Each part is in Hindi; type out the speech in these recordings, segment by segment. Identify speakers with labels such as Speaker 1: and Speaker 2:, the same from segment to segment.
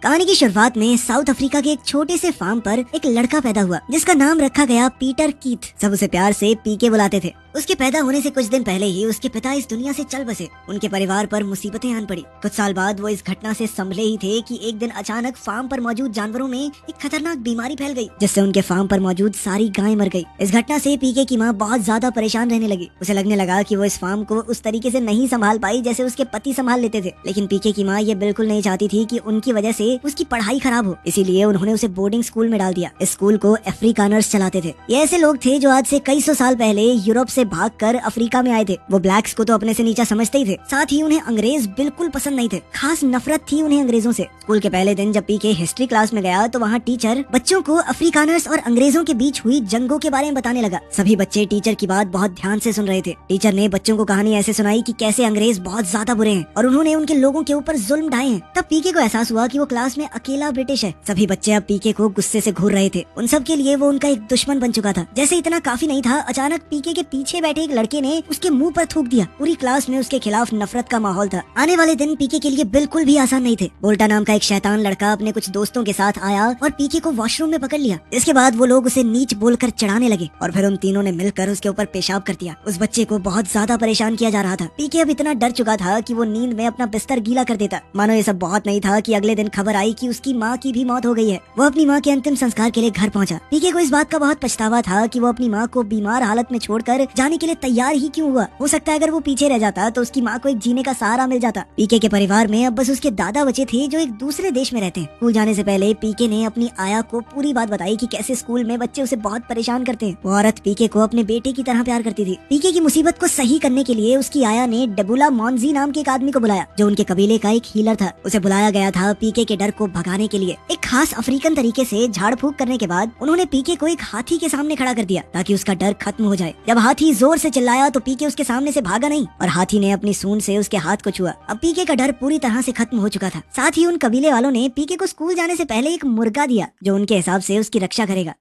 Speaker 1: कहानी की शुरुआत में साउथ अफ्रीका के एक छोटे से फार्म पर एक लड़का पैदा हुआ जिसका नाम रखा गया पीटर कीथ। सब उसे प्यार से पीके बुलाते थे। उसके पैदा होने से कुछ दिन पहले ही उसके पिता इस दुनिया से चल बसे। उनके परिवार पर मुसीबतें आन पड़ी। कुछ साल बाद वो इस घटना से संभले ही थे कि एक दिन अचानक फार्म पर मौजूद जानवरों में एक खतरनाक बीमारी फैल गई, जिससे उनके फार्म पर मौजूद सारी गायें मर गई। इस घटना से पीके की माँ बहुत ज्यादा परेशान रहने लगी। उसे लगने लगा कि वो इस फार्म को उस तरीके से नहीं संभाल पाई जैसे उसके पति संभाल लेते थे। लेकिन पीके की माँ ये बिल्कुल नहीं चाहती थी कि उनकी वजह से उसकी पढ़ाई खराब हो, इसीलिए उन्होंने उसे बोर्डिंग स्कूल में डाल दिया। इस स्कूल को अफ्रीकानर्स चलाते थे। ये ऐसे लोग थे जो आज से कई सौ साल पहले यूरोप से भागकर अफ्रीका में आए थे। वो ब्लैक्स को तो अपने से नीचा समझते ही थे, साथ ही उन्हें अंग्रेज बिल्कुल पसंद नहीं थे। खास नफरत थी उन्हें अंग्रेजों से। स्कूल के पहले दिन जब पीके हिस्ट्री क्लास में गया तो वहाँ टीचर बच्चों को अफ्रीकानर्स और अंग्रेजों के बीच हुई जंगों के बारे में बताने लगा। सभी बच्चे टीचर की बात बहुत ध्यान से सुन रहे थे। टीचर ने बच्चों को कहानी ऐसे सुनाई कि कैसे अंग्रेज बहुत ज्यादा बुरे हैं और उन्होंने उनके लोगों के ऊपर जुल्म ढाए हैं। तब पीके को एहसास हुआ कि वो क्लास में अकेला ब्रिटिश है। सभी बच्चे अब पीके को गुस्से से घूर रहे थे। उन सब के लिए वो उनका एक दुश्मन बन चुका था। जैसे इतना काफी नहीं था, अचानक पीके के पीछे बैठे एक लड़के ने उसके मुंह पर थूक दिया। पूरी क्लास में उसके खिलाफ नफरत का माहौल था। आने वाले दिन पीके के लिए बिल्कुल भी आसान नहीं थे। बोल्टा नाम का एक शैतान लड़का अपने कुछ दोस्तों के साथ आया और पीके को वॉशरूम में पकड़ लिया। इसके बाद वो लोग उसे नीच बोलकर चढ़ाने लगे और फिर उन तीनों ने मिलकर उसके ऊपर पेशाब कर दिया। उस बच्चे को बहुत ज्यादा परेशान किया जा रहा था। पीके अब इतना डर चुका था कि वो नींद में अपना बिस्तर गीला कर देता। मानो ये सब बहुत नहीं था कि अगले दिन खबर आई कि उसकी माँ की भी मौत हो गई है। वो अपनी माँ के अंतिम संस्कार के लिए घर पहुंचा। पीके को इस बात का बहुत पछतावा था कि वो अपनी माँ को बीमार हालत में छोड़कर जाने के लिए तैयार ही क्यों हुआ। हो सकता है अगर वो पीछे रह जाता तो उसकी माँ को एक जीने का सहारा मिल जाता। पीके के परिवार में अब बस उसके दादा बचे थे जो एक दूसरे देश में रहते हैं। स्कूल जाने से पहले पीके ने अपनी आया को पूरी बात बताई कि कैसे स्कूल में बच्चे उसे बहुत परेशान करते हैं। वो औरत पीके को अपने बेटे की तरह प्यार करती थी। पीके की मुसीबत को सही करने के लिए उसकी आया ने डेबुला मॉन्जी नाम के एक आदमी को बुलाया जो उनके कबीले का एक हीलर था। उसे बुलाया गया था पीके के डर को भगाने के लिए। एक खास अफ्रीकन तरीके से झाड़ फूक करने के बाद उन्होंने पीके को एक हाथी के सामने खड़ा कर दिया ताकि उसका डर खत्म हो जाए। जब हाथी जोर से चिल्लाया तो पीके उसके सामने से भागा नहीं और हाथी ने अपनी सूंड से उसके हाथ को छुआ। अब पीके का डर पूरी तरह से खत्म हो चुका था। साथ ही उन कबीले वालों ने पीके को स्कूल जाने से पहले एक मुर्गा दिया जो उनके हिसाब से उसकी रक्षा करेगा।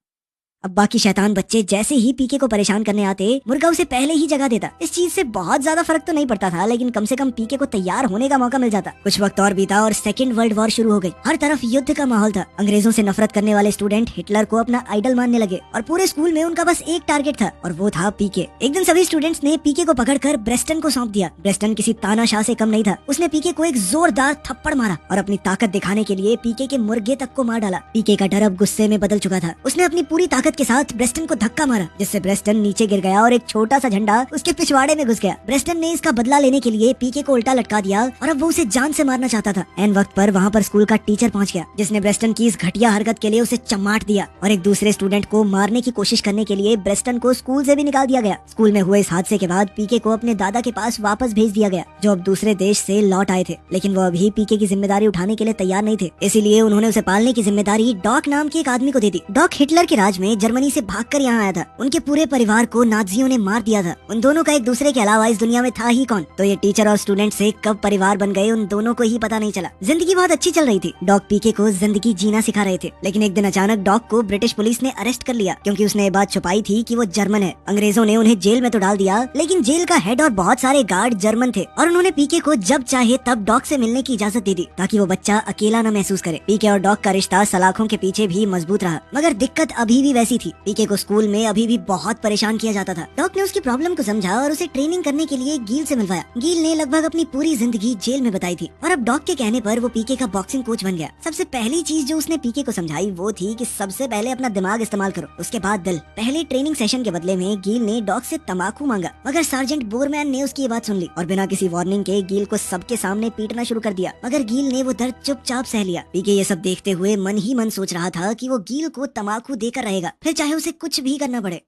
Speaker 1: अब बाकी शैतान बच्चे जैसे ही पीके को परेशान करने आते, मुर्गा उसे पहले ही जगा देता। इस चीज से बहुत ज्यादा फर्क तो नहीं पड़ता था, लेकिन कम से कम पीके को तैयार होने का मौका मिल जाता। कुछ वक्त और बीता और सेकेंड वर्ल्ड वॉर शुरू हो गई। हर तरफ युद्ध का माहौल था। अंग्रेजों से नफरत करने वाले स्टूडेंट हिटलर को अपना आइडल मानने लगे और पूरे स्कूल में उनका बस एक टारगेट था और वो था पीके। एक दिन सभी स्टूडेंट्स ने पीके को पकड़कर ब्रेस्टन को सौंप दिया। ब्रेस्टन किसी तानाशाह से कम नहीं था। उसने पीके को एक जोरदार थप्पड़ मारा और अपनी ताकत दिखाने के लिए पीके के मुर्गे तक को मार डाला। पीके का डर अब गुस्से में बदल चुका था। उसने अपनी पूरी ताकत के साथ ब्रेस्टन को धक्का मारा जिससे ब्रेस्टन नीचे गिर गया और एक छोटा सा झंडा उसके पिछवाड़े में घुस गया। ब्रेस्टन ने इसका बदला लेने के लिए पीके को उल्टा लटका दिया और अब वो उसे जान से मारना चाहता था। एन वक्त पर वहाँ पर स्कूल का टीचर पहुँच गया जिसने ब्रेस्टन की इस घटिया हरकत के लिए उसे चमाट दिया और एक दूसरे स्टूडेंट को मारने की कोशिश करने के लिए ब्रेस्टन को स्कूल से भी निकाल दिया गया। स्कूल में हुए इस हादसे के बाद पीके को अपने दादा के पास वापस भेज दिया गया जो अब दूसरे देश से लौट आए थे, लेकिन वो अभी पीके की जिम्मेदारी उठाने के लिए तैयार नहीं थे। इसीलिए उन्होंने उसे पालने की जिम्मेदारी डॉक नाम के एक आदमी को दे दी। डॉक हिटलर के राज में जर्मनी से भागकर यहाँ आया था। उनके पूरे परिवार को नाजियों ने मार दिया था। उन दोनों का एक दूसरे के अलावा इस दुनिया में था ही कौन। तो ये टीचर और स्टूडेंट से कब परिवार बन गए उन दोनों को ही पता नहीं चला। जिंदगी बहुत अच्छी चल रही थी। डॉक पीके को जिंदगी जीना सिखा रहे थे, लेकिन एक दिन अचानक डॉक को ब्रिटिश पुलिस ने अरेस्ट कर लिया क्योंकि उसने ये बात छुपाई थी कि वो जर्मन है। अंग्रेजों ने उन्हें जेल में तो डाल दिया, लेकिन जेल का हेड और बहुत सारे गार्ड जर्मन थे और उन्होंने पीके को जब चाहे तब डॉक से मिलने की इजाजत दे दी ताकि वो बच्चा अकेला न महसूस करे। पीके और डॉक का रिश्ता सलाखों के पीछे भी मजबूत रहा, मगर दिक्कत अभी भी वैसी थी। पीके को स्कूल में अभी भी बहुत परेशान किया जाता था। डॉक ने उसकी प्रॉब्लम को समझा और उसे ट्रेनिंग करने के लिए गील से मिलवाया। गील ने लगभग अपनी पूरी जिंदगी जेल में बताई थी और अब डॉक के कहने पर वो पीके का बॉक्सिंग कोच बन गया। सबसे पहली चीज जो उसने पीके को समझाई वो थी कि सबसे पहले अपना दिमाग इस्तेमाल करो, उसके बाद दिल। पहले ट्रेनिंग सेशन के बदले में गील ने डॉक से तंबाकू मांगा, मगर सार्जेंट बोरमैन ने उसकी ये बात सुन ली और बिना किसी वार्निंग के गील को सबके सामने पीटना शुरू कर दिया, मगर गील ने वो दर्द चुपचाप सह लिया। पीके ये सब देखते हुए मन ही मन सोच रहा था कि वो गील को तंबाकू देकर रहेगा, फिर चाहे उसे कुछ भी करना पड़े।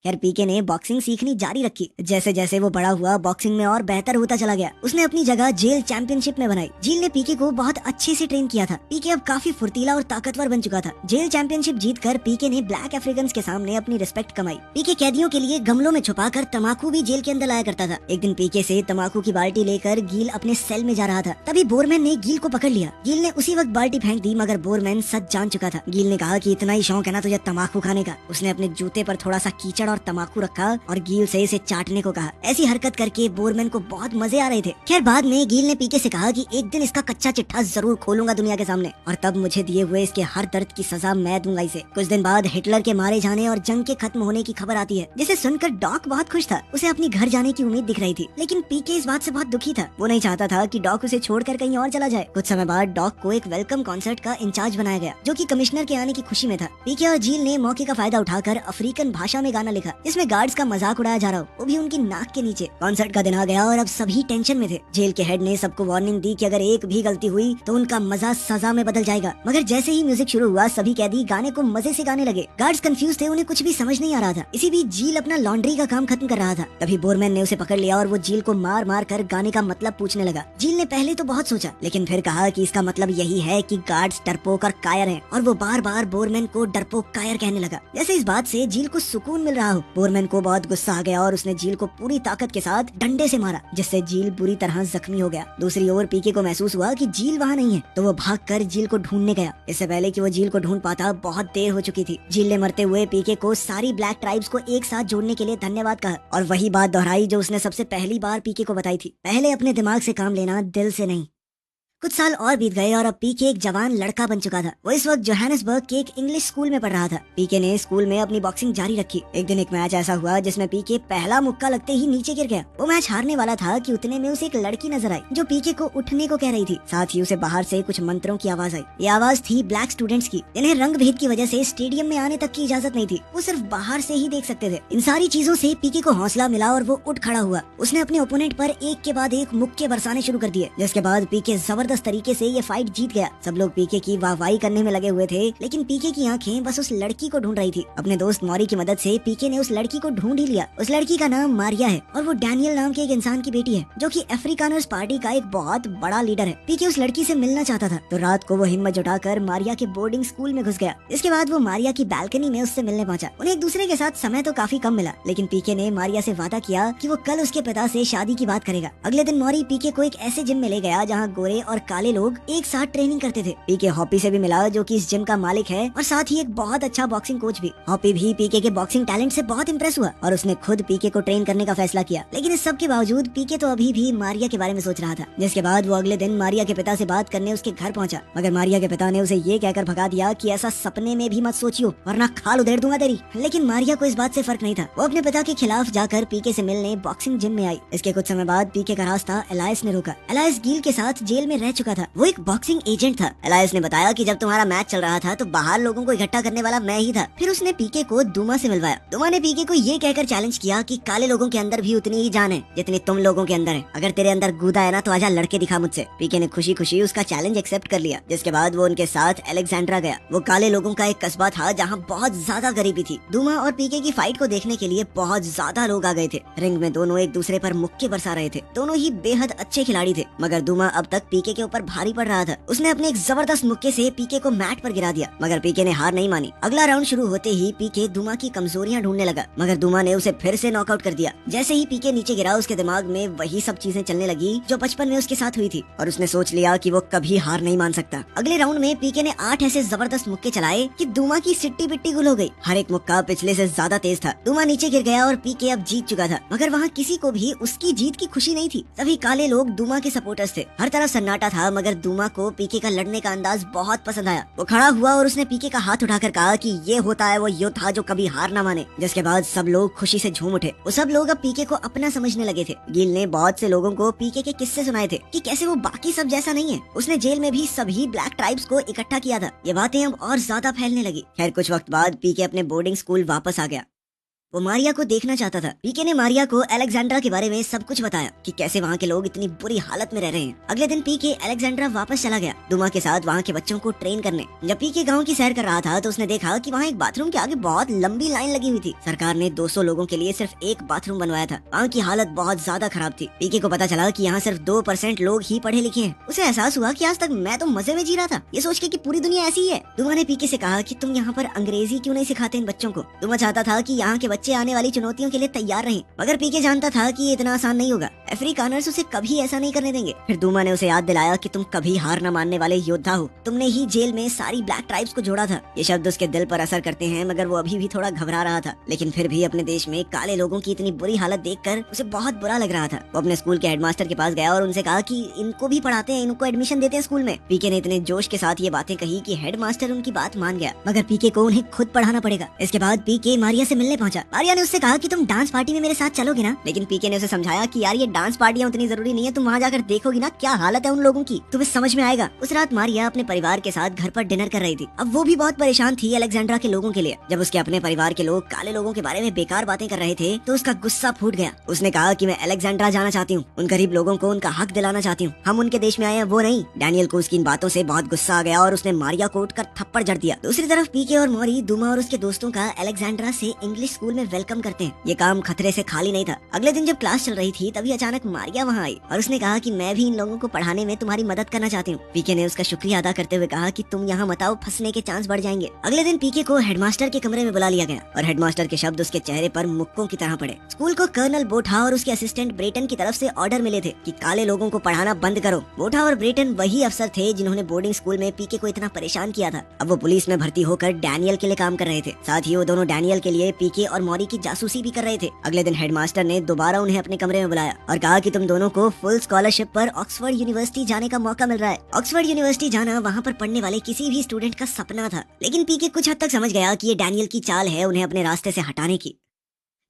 Speaker 1: खैर पीके ने बॉक्सिंग सीखनी जारी रखी। जैसे जैसे वो बड़ा हुआ बॉक्सिंग में और बेहतर होता चला गया। उसने अपनी जगह जेल चैंपियनशिप में बनाई। जेल ने पीके को बहुत अच्छे से ट्रेन किया था। पीके अब काफी फुर्तीला और ताकतवर बन चुका था। जेल चैंपियनशिप जीतकर पीके ने ब्लैक अफ्रीकन के सामने अपनी रिस्पेक्ट कमाई। पीके कैदियों के लिए गमलों में छुपाकर तंबाकू भी जेल के अंदर लाया करता था। एक दिन पीके से तंबाकू की बाल्टी लेकर गील अपने सेल में जा रहा था, तभी बोरमैन ने गील को पकड़ लिया। गील ने उसी वक्त बाल्टी फेंक दी, मगर बोरमैन सच जान चुका था। गील ने कहा कि इतना ही शौक है ना तुझे तंबाकू खाने का। उसने अपने जूते पर थोड़ा सा कीचड़ और तम्बाकू रखा और गील से इसे चाटने को कहा। ऐसी हरकत करके बोरमैन को बहुत मजे आ रहे थे। खैर बाद में गील ने पीके से कहा कि एक दिन इसका कच्चा चिट्ठा जरूर खोलूंगा दुनिया के सामने और तब मुझे दिए हुए इसके हर दर्द की सजा मैं दूंगा इसे। कुछ दिन बाद हिटलर के मारे जाने और जंग के खत्म होने की खबर आती है, जिसे सुनकर डॉक बहुत खुश था। उसे अपनी घर जाने की उम्मीद दिख रही थी, लेकिन पीके इस बात से बहुत दुखी था। वो नहीं चाहता था कि डॉक उसे छोड़कर कहीं और चला जाए। कुछ समय बाद डॉक को एक वेलकम कॉन्सर्ट का इंचार्ज बनाया गया, जो कि कमिश्नर के आने की खुशी में था। पीके और जील ने मौके का फायदा उठाकर अफ्रीकन भाषा में गाना लिखा, जिसमें गार्ड्स का मजाक उड़ाया जा रहा हो, वो भी उनकी नाक के नीचे। कॉन्सर्ट का दिन आ गया और अब सभी टेंशन में थे। जेल के हेड ने सबको वार्निंग दी कि अगर एक भी गलती हुई तो उनका मजा सजा में बदल जाएगा। मगर जैसे ही म्यूजिक शुरू हुआ सभी कैदी गाने को मजे से गाने लगे। गार्ड्स कंफ्यूज थे, उन्हें कुछ भी समझ नहीं आ रहा था। इसी बीच जील अपना लॉन्ड्री का काम खत्म कर रहा था। तभी बोरमैन ने उसे पकड़ लिया और वो जील को मार मार कर गाने का मतलब पूछने लगा। जील ने पहले तो बहुत सोचा, लेकिन फिर कहा कि इसका मतलब यही है कि गार्ड्स डरपोक और कायर हैं, और वो बार बार बोरमैन को डरपोक कायर कहने लगा। जैसे इस बात से जील को सुकून मिल रहा हो। बोरमैन को बहुत गुस्सा आ गया और उसने जील को पूरी ताकत के साथ डंडे से मारा, जिससे जील बुरी तरह जख्मी हो गया। दूसरी ओर पीके को महसूस हुआ कि जील वहाँ नहीं है, तो वो भागकर जील को ढूंढने गया। इससे पहले कि वो जील को ढूंढ पाता बहुत देर हो चुकी थी। जील ने मरते हुए पीके को सारी ब्लैक ट्राइब्स को एक साथ जोड़ने के लिए धन्यवाद कहा और वही बात दोहराई जो उसने सबसे पहली बार पीके को बताई थी, पहले अपने दिमाग से काम लेना, दिल से नहीं। कुछ साल और बीत गए और अब पीके एक जवान लड़का बन चुका था। वो इस वक्त जोहानिसबर्ग के एक इंग्लिश स्कूल में पढ़ रहा था। पीके ने स्कूल में अपनी बॉक्सिंग जारी रखी। एक दिन एक मैच ऐसा हुआ जिसमें पीके पहला मुक्का लगते ही नीचे गिर गया। वो मैच हारने वाला था कि उतने में उसे एक लड़की नजर आई जो पीके को उठने को कह रही थी। साथ ही उसे बाहर से कुछ मंत्रों की आवाज आई। ये आवाज थी ब्लैक स्टूडेंट्स की, जिन्हें रंग भेद की वजह से स्टेडियम में आने तक की इजाजत नहीं थी। वो सिर्फ बाहर से ही देख सकते थे। इन सारी चीजों से पीके को हौसला मिला और वो उठ खड़ा हुआ। उसने अपने ओपोनेंट पर एक के बाद एक मुक्के बरसाने शुरू कर दिए, जिसके बाद पीके जबरदस्त तरीके से ये फाइट जीत गया। सब लोग पीके की वाहवाही करने में लगे हुए थे, लेकिन पीके की आंखें बस उस लड़की को ढूंढ रही थी। अपने दोस्त मौरी की मदद से पीके ने उस लड़की को ढूंढ ही लिया। उस लड़की का नाम मारिया है और वो डैनियल नाम के एक इंसान की बेटी है, जो कि अफ्रीकानर्स पार्टी का एक बहुत बड़ा लीडर है। पीके उस लड़की से मिलना चाहता था, तो रात को वो हिम्मत जुटाकर मारिया के बोर्डिंग स्कूल में घुस गया। इसके बाद वो मारिया की बालकनी में उससे मिलने पहुंचा। उन्हें एक दूसरे के साथ समय तो काफी कम मिला, लेकिन पीके ने मारिया से वादा किया कि वो कल उसके पिता से शादी की बात करेगा। अगले दिन मौरी पीके को एक ऐसे जिम में ले गया जहाँ गोरे और काले लोग एक साथ ट्रेनिंग करते थे। पीके हॉपी से भी मिला, जो कि इस जिम का मालिक है, और साथ ही एक बहुत अच्छा बॉक्सिंग कोच भी। हॉपी भी पीके के बॉक्सिंग टैलेंट से बहुत इंप्रेस हुआ और उसने खुद पीके को ट्रेन करने का फैसला किया। लेकिन इस सब के बावजूद पीके तो अभी भी मारिया के बारे में सोच रहा था। जिसके बाद वो अगले दिन मारिया के पिता से बात करने उसके घर पहुंचा, मगर मारिया के पिता ने उसे ये कहकर भगा दिया कि ऐसा सपने में भी मत सोचियो, वरना खाल उधेड़ दूंगा तेरी। लेकिन मारिया को इस बात से फर्क नहीं था। वो अपने पिता के खिलाफ जाकर पीके से मिलने बॉक्सिंग जिम में आई। इसके कुछ समय बाद पीके का रास्ता एलाइस ने रोका। एलाइस गील के साथ जेल में रह चुका था। वो एक बॉक्सिंग एजेंट था। एलाइस ने बताया कि जब तुम्हारा मैच चल रहा था तो बाहर लोगों को इकट्ठा करने वाला मैं ही था। फिर उसने पीके को दुमा से मिलवाया। दुमा ने पीके को ये कहकर चैलेंज किया कि काले लोगों के अंदर भी उतनी ही जान है जितनी तुम लोगों के अंदर है। अगर तेरे अंदर गूदा है ना तो आजा लड़के दिखा मुझसे। पीके ने खुशी खुशी उसका चैलेंज एक्सेप्ट कर लिया। जिसके बाद वो उनके साथ अलेक्जेंड्रा गया। वो काले लोगों का एक कस्बा था जहाँ बहुत ज्यादा गरीबी थी। दुमा और पीके की फाइट को देखने के लिए बहुत ज्यादा लोग आ गए थे। रिंग में दोनों एक दूसरे पर मुक्के बरसा रहे थे। दोनों ही बेहद अच्छे खिलाड़ी थे, मगर दुमा अब तक पीके के ऊपर भारी पड़ रहा था। उसने अपने एक जबरदस्त मुक्के से पीके को मैट पर गिरा दिया, मगर पीके ने हार नहीं मानी। अगला राउंड शुरू होते ही पीके दुमा की कमजोरियां ढूंढने लगा, मगर दुमा ने उसे फिर से नॉकआउट कर दिया। जैसे ही पीके नीचे गिरा उसके दिमाग में वही सब चीजें चलने लगी जो बचपन में उसके साथ हुई थी, और उसने सोच लिया कि वो कभी हार नहीं मान सकता। अगले राउंड में पीके ने 8 ऐसे जबरदस्त मुक्के चलाए कि दुमा की सिट्टी पिट्टी गुल हो गई। हर एक मुक्का पिछले से ज्यादा तेज था। दुमा नीचे गिर गया और पीके अब जीत चुका था, मगर वहाँ किसी को भी उसकी जीत की खुशी नहीं थी। सभी काले लोग दुमा के सपोर्टर्स थे। हर तरफ सन्नाटा था, मगर दुमा को पीके का लड़ने का अंदाज बहुत पसंद आया। वो खड़ा हुआ और उसने पीके का हाथ उठाकर कहा कि ये होता है वो योद्धा जो कभी हार ना माने। जिसके बाद सब लोग खुशी से झूम उठे। वो सब लोग अब पीके को अपना समझने लगे थे। गिल ने बहुत से लोगों को पीके के किस्से सुनाए थे कि कैसे वो बाकी सब जैसा नहीं है। उसने जेल में भी सभी ब्लैक ट्राइब्स को इकट्ठा किया था। ये बातें अब और ज्यादा फैलने लगी। खैर कुछ वक्त बाद पीके अपने बोर्डिंग स्कूल वापस आ गया। वो मारिया को देखना चाहता था। पीके ने मारिया को अलेक्जेंड्रा के बारे में सब कुछ बताया कि कैसे वहाँ के लोग इतनी बुरी हालत में रह रहे हैं। अगले दिन पीके अलेक्जेंड्रा वापस चला गया दुमा के साथ वहाँ के बच्चों को ट्रेन करने। जब पीके गांव की सैर कर रहा था तो उसने देखा कि वहाँ एक बाथरूम के आगे बहुत लंबी लाइन लगी हुई थी। सरकार ने 200 लोगों के लिए सिर्फ एक बाथरूम बनवाया था। वहाँ की हालत बहुत ज्यादा खराब थी। पीके को पता चला कि यहाँ सिर्फ 2% लोग ही पढ़े लिखे हैं। उसे एहसास हुआ कि आज तक मैं तो मजे में जी रहा था, ये सोच के कि पूरी दुनिया ऐसी ही है। दुमा ने पीके से कहा कि तुम यहाँ पर अंग्रेजी क्यों नहीं सिखाते इन बच्चों को। दुमा चाहता था कि यहाँ के बच्चे बच्चे आने वाली चुनौतियों के लिए तैयार रहें। मगर पीके जानता था कि ये इतना आसान नहीं होगा। अफ्रीकानर्स उसे कभी ऐसा नहीं करने देंगे। फिर दूमा ने उसे याद दिलाया कि तुम कभी हार न मानने वाले योद्धा हो। तुमने ही जेल में सारी ब्लैक ट्राइब्स को जोड़ा था। ये शब्द उसके दिल पर असर करते हैं, मगर वो अभी भी थोड़ा घबरा रहा था। लेकिन फिर भी अपने देश में काले लोगों की इतनी बुरी हालत देखकर उसे बहुत बुरा लग रहा था। वो अपने स्कूल के हेडमास्टर के पास गया और उनसे कहा कि इनको भी पढ़ाते हैं, इनको एडमिशन देते हैं स्कूल में। पीके ने इतने जोश के साथ ये बातें कही कि हेडमास्टर उनकी बात मान गया, मगर पीके को उन्हें खुद पढ़ाना पड़ेगा। इसके बाद पीके मारिया से मिलने पहुंचा। मारिया ने उससे कहा कि तुम डांस पार्टी में मेरे साथ चलोगे ना। लेकिन पीके ने उसे समझाया कि यार ये डांस पार्टियां उतनी जरूरी नहीं है, तुम वहाँ जाकर देखोगी ना क्या हालत है उन लोगों की, तुम्हें समझ में आएगा। उस रात मारिया अपने परिवार के साथ घर पर डिनर कर रही थी। अब वो भी बहुत परेशान थी अलेक्जेंड्रा के लोगों के लिए। जब उसके अपने परिवार के लोग काले लोगों के बारे में बेकार बातें कर रहे थे तो उसका गुस्सा फूट गया। उसने कहा कि मैं अलेक्जेंड्रा जाना चाहती हूँ, उन गरीब लोगों को उनका हक दिलाना चाहती हूँ, हम उनके देश में आए हैं वो नहीं। डैनियल को उसकी इन बातों से बहुत गुस्सा आ गया और उसने मारिया को उठकर थप्पड़ जड़ दिया। दूसरी तरफ पीके और मौरी दूमा और उसके दोस्तों का अलेक्जेंड्रा से इंग्लिश स्कूल में वेलकम करते हैं। ये काम खतरे से खाली नहीं था। अगले दिन जब क्लास चल रही थी तभी अचानक मारिया वहाँ आई और उसने कहा कि मैं भी इन लोगों को पढ़ाने में तुम्हारी मदद करना चाहती हूँ। पीके ने उसका शुक्रिया अदा करते हुए कहा कि तुम यहाँ मत आओ, फंसने के चांस बढ़ जाएंगे। अगले दिन पीके को हेडमास्टर के कमरे में बुला लिया गया और हेडमास्टर के शब्द उसके चेहरे पर मुक्कों की तरह पड़े। स्कूल को कर्नल बोठा और उसके असिस्टेंट ब्रेटन की तरफ से ऑर्डर मिले थे कि काले लोगों को पढ़ाना बंद करो। बोठा और ब्रेटन वही अफसर थे जिन्होंने बोर्डिंग स्कूल में पीके को इतना परेशान किया था। अब वो पुलिस में भर्ती होकर डैनियल के लिए काम कर रहे थे। साथ ही वो दोनों डैनियल के लिए पीके और मौरी की जासूसी भी कर रहे थे। अगले दिन हेडमास्टर ने दोबारा उन्हें अपने कमरे में बुलाया और कहा कि तुम दोनों को फुल स्कॉलरशिप पर ऑक्सफोर्ड यूनिवर्सिटी जाने का मौका मिल रहा है। ऑक्सफोर्ड यूनिवर्सिटी जाना वहाँ पर पढ़ने वाले किसी भी स्टूडेंट का सपना था। लेकिन पीके कुछ हद तक समझ गया कि ये डैनियल की चाल है उन्हें अपने रास्ते से हटाने की।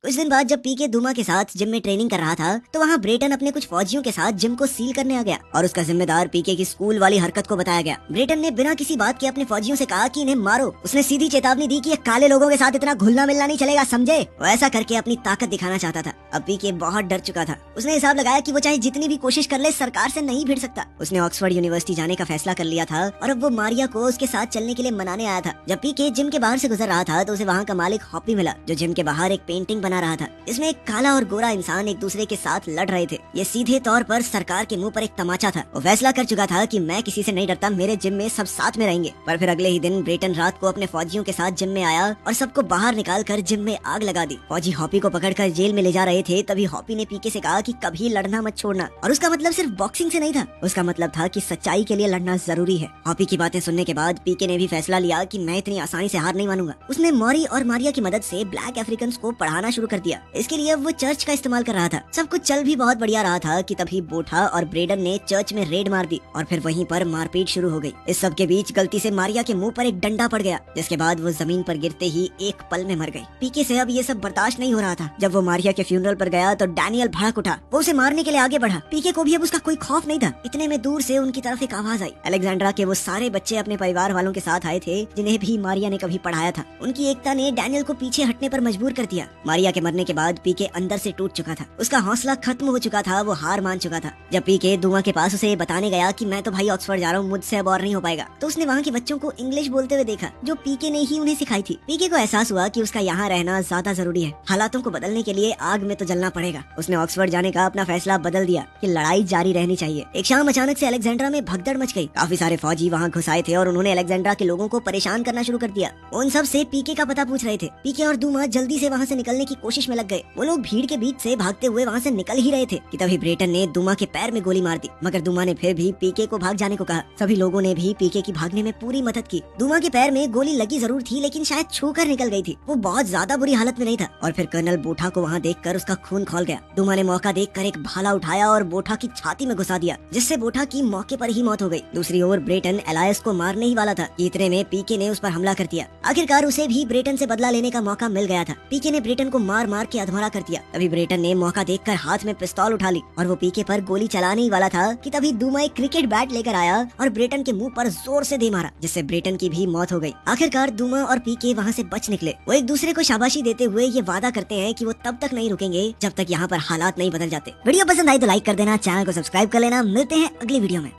Speaker 1: कुछ दिन बाद जब पीके दूमा के साथ जिम में ट्रेनिंग कर रहा था तो वहाँ ब्रेटन अपने कुछ फौजियों के साथ जिम को सील करने आ गया और उसका जिम्मेदार पीके की स्कूल वाली हरकत को बताया गया। ब्रेटन ने बिना किसी बात के अपने फौजियों से कहा कि इन्हें मारो। उसने सीधी चेतावनी दी कि ये काले लोगों के साथ इतना घुलना मिलना नहीं चलेगा, समझे। वो ऐसा करके अपनी ताकत दिखाना चाहता था। अब पीके बहुत डर चुका था। उसने हिसाब लगाया कि वो चाहे जितनी भी कोशिश कर ले सरकार से नहीं भिड़ सकता। उसने ऑक्सफोर्ड यूनिवर्सिटी जाने का फैसला कर लिया था और अब वो मारिया को उसके साथ चलने के लिए मनाने आया था। जब पीके जिम के बाहर से गुजर रहा था तो उसे वहाँ का मालिक हॉपी मिला जो जिम के बाहर एक पेंटिंग बना रहा था। इसमें काला और गोरा इंसान एक दूसरे के साथ लड़ रहे थे। ये सीधे तौर पर सरकार के मुंह पर एक तमाचा था। वो फैसला कर चुका था कि मैं किसी से नहीं डरता, मेरे जिम में सब साथ में रहेंगे। पर फिर अगले ही दिन ब्रेटन रात को अपने फौजियों के साथ जिम में आया और सबको बाहर निकाल कर जिम में आग लगा दी। फौजी हॉपी को पकड़कर जेल में ले जा रहे थे तभी हॉपी ने पीके से कहा कि कभी लड़ना मत छोड़ना। और उसका मतलब सिर्फ बॉक्सिंग से नहीं था, उसका मतलब था कि सच्चाई के लिए लड़ना जरूरी है। हॉपी की बातें सुनने के बाद पीके ने भी फैसला लिया कि मैं इतनी आसानी से हार नहीं मानूंगा। उसने मौरी और मारिया की मदद से ब्लैक अफ्रीकन को पढ़ाना शुरू कर दिया। इसके लिए वो चर्च का इस्तेमाल कर रहा था। सब कुछ चल भी बहुत बढ़िया रहा था कि तभी बोठा और ब्रेडन ने चर्च में रेड मार दी और फिर वहीं पर मारपीट शुरू हो गई। इस सब के बीच गलती से मारिया के मुंह पर एक डंडा पड़ गया जिसके बाद वो जमीन पर गिरते ही एक पल में मर गई। पीके से अब ये सब बर्दाश्त नहीं हो रहा था। जब वो मारिया के फ्यूनरल पर गया तो डैनियल भड़क उठा। वो उसे मारने के लिए आगे बढ़ा। पीके को भी अब उसका कोई खौफ नहीं था। इतने में दूर से उनकी तरफ एक आवाज आई। अलेक्जेंड्रा के वो सारे बच्चे अपने परिवार वालों के साथ आए थे जिन्हें भी मारिया ने कभी पढ़ाया था। उनकी एकता ने डैनियल को पीछे हटने पर मजबूर कर दिया। मारिया के मरने के बाद पीके अंदर से टूट चुका था। उसका हौसला खत्म हो चुका था, वो हार मान चुका था। जब पीके दूमा के पास उसे बताने गया कि मैं तो भाई ऑक्सफोर्ड जा रहा हूँ, मुझसे अब और नहीं हो पाएगा, तो उसने वहाँ के बच्चों को इंग्लिश बोलते हुए देखा जो पीके ने ही उन्हें सिखाई थी। पीके को एहसास हुआ कि उसका यहाँ रहना ज्यादा जरूरी है। हालातों को बदलने के लिए आग में तो जलना पड़ेगा। उसने ऑक्सफोर्ड जाने का अपना फैसला बदल दिया कि लड़ाई जारी रहनी चाहिए। एक शाम अचानक से अलेक्जेंड्रा में भगदड़ मच गई। काफी सारे फौजी वहाँ घुस आए थे और उन्होंने अलेक्जेंड्रा के लोगों को परेशान करना शुरू कर दिया। उन सब से पीके का पता पूछ रहे थे। पीके और दूमा जल्दी से वहाँ से निकलने की कोशिश में लग गए। वो लोग भीड़ के बीच से भागते हुए वहाँ से निकल ही रहे थे कि तभी ब्रेटन ने दूमा के पैर में गोली मार दी, मगर दूमा ने फिर भी पीके को भाग जाने को कहा। सभी लोगों ने भी पीके की भागने में पूरी मदद की। दूमा के पैर में गोली लगी जरूर थी लेकिन शायद छूकर निकल गई थी। वो बहुत ज्यादा बुरी हालत में नहीं था और फिर कर्नल बोठा को वहाँ देखकर उसका खून खौल गया। दूमा ने मौका देखकर एक भाला उठाया और बोठा की छाती में घुसा दिया जिससे बोठा की मौके पर ही मौत हो गई। दूसरी ओर ब्रेटन एलायस को मारने ही वाला था। इतने में पीके ने उस पर हमला कर दिया। आखिरकार उसे भी ब्रेटन से बदला लेने का मौका मिल गया था। पीके ने ब्रेटन को मार मार के अधमरा कर दिया। तभी ब्रेटन ने मौका देखकर हाथ में पिस्तौल उठा ली और वो पीके पर गोली चलाने ही वाला था कि तभी दूमा एक क्रिकेट बैट लेकर आया और ब्रेटन के मुंह पर जोर से दे मारा जिससे ब्रेटन की भी मौत हो गई। आखिरकार दूमा और पीके वहाँ से बच निकले। वो एक दूसरे को शाबाशी देते हुए ये वादा करते हैं कि वो तब तक नहीं रुकेंगे जब तक यहाँ पर हालात नहीं बदल जाते। वीडियो पसंद आई तो लाइक कर देना, चैनल को सब्सक्राइब कर लेना। मिलते हैं अगली वीडियो में।